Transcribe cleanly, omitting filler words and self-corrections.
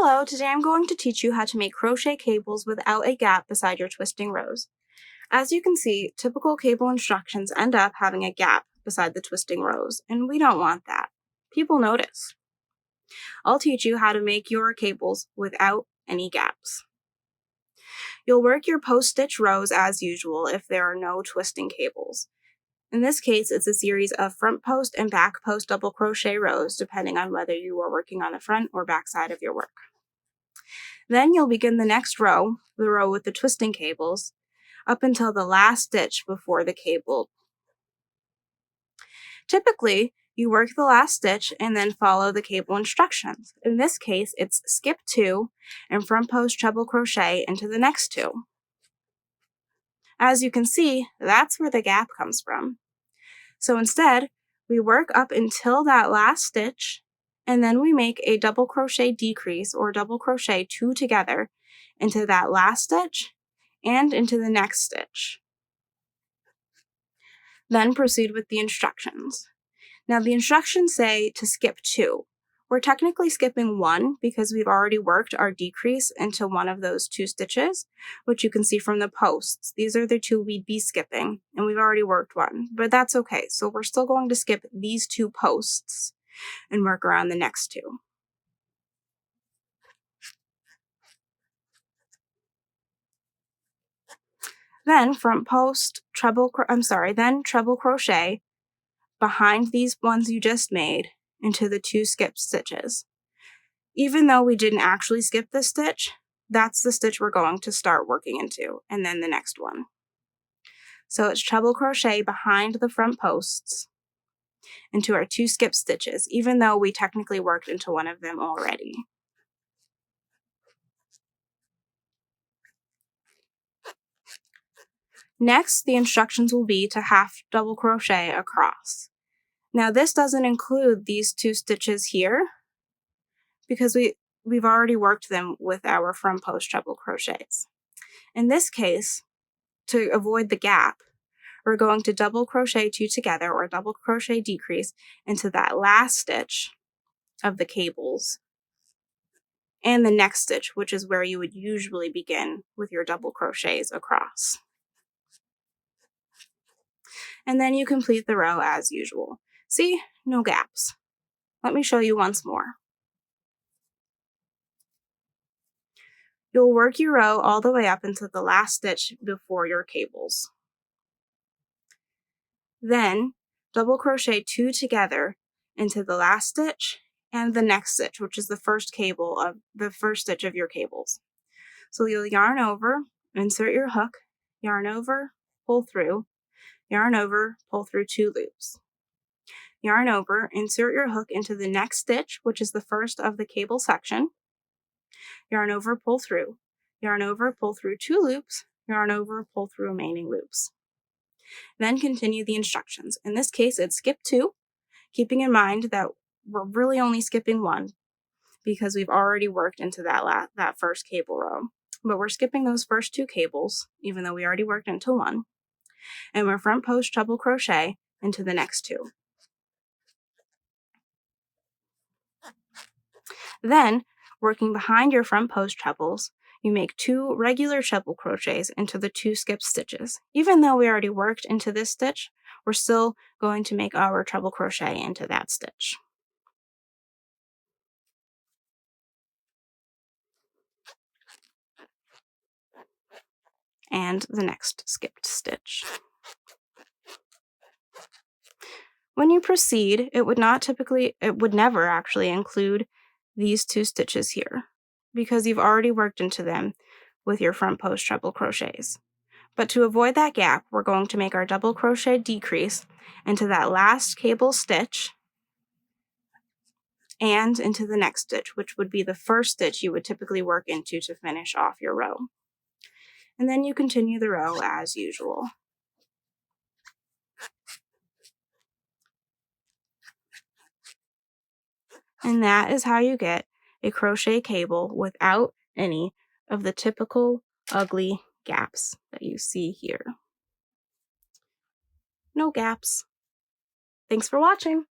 Hello, today I'm going to teach you how to make crochet cables without a gap beside your twisting rows. As you can see, typical cable instructions end up having a gap beside the twisting rows, and we don't want that. People notice. I'll teach you how to make your cables without any gaps. You'll work your post-stitch rows as usual if there are no twisting cables. In this case, it's a series of front post and back post double crochet rows, depending on whether you are working on the front or back side of your work. Then you'll begin the next row, the row with the twisting cables, up until the last stitch before the cable. Typically, you work the last stitch and then follow the cable instructions. In this case, it's skip 2 and front post treble crochet into the next 2. As you can see, that's where the gap comes from. So instead, we work up until that last stitch, and then we make a double crochet decrease or double crochet 2 together into that last stitch and into the next stitch. Then proceed with the instructions. Now the instructions say to skip 2. We're technically skipping 1 because we've already worked our decrease into one of those 2 stitches, which you can see from the posts. These are the 2 we'd be skipping, and we've already worked 1, but that's okay. So we're still going to skip these 2 posts and work around the next 2. Then treble crochet behind these ones you just made into the 2 skipped stitches. Even though we didn't actually skip this stitch, that's the stitch we're going to start working into, and then the next one. So it's treble crochet behind the front posts into our 2 skip stitches, even though we technically worked into one of them already. Next, the instructions will be to half double crochet across. Now this doesn't include these 2 stitches here because we've already worked them with our front post treble crochets. In this case, to avoid the gap, we're going to double crochet 2 together or double crochet decrease into that last stitch of the cables and the next stitch, which is where you would usually begin with your double crochets across. And then you complete the row as usual. See? No gaps. Let me show you once more. You'll work your row all the way up into the last stitch before your cables. Then double crochet 2 together into the last stitch and the next stitch, which is the first stitch of your cables. So you'll yarn over, insert your hook, yarn over, pull through, yarn over, pull through 2 loops. Yarn over, insert your hook into the next stitch, which is the first of the cable section. Yarn over, pull through. Yarn over, pull through 2 loops. Yarn over, pull through remaining loops. Then continue the instructions. In this case, it's skip 2, keeping in mind that we're really only skipping 1 because we've already worked into that first cable row. But we're skipping those first 2 cables, even though we already worked into 1. And we're front post treble crochet into the next 2. Then, working behind your front post trebles, you make 2 regular treble crochets into the 2 skip stitches. Even though we already worked into this stitch, we're still going to make our treble crochet into that stitch. And the next skipped stitch. When you proceed, it would never actually include these 2 stitches here because you've already worked into them with your front post treble crochets. But to avoid that gap, we're going to make our double crochet decrease into that last cable stitch and into the next stitch, which would be the first stitch you would typically work into to finish off your row. And then you continue the row as usual. And that is how you get a crochet cable without any of the typical ugly gaps that you see here. No gaps. Thanks for watching.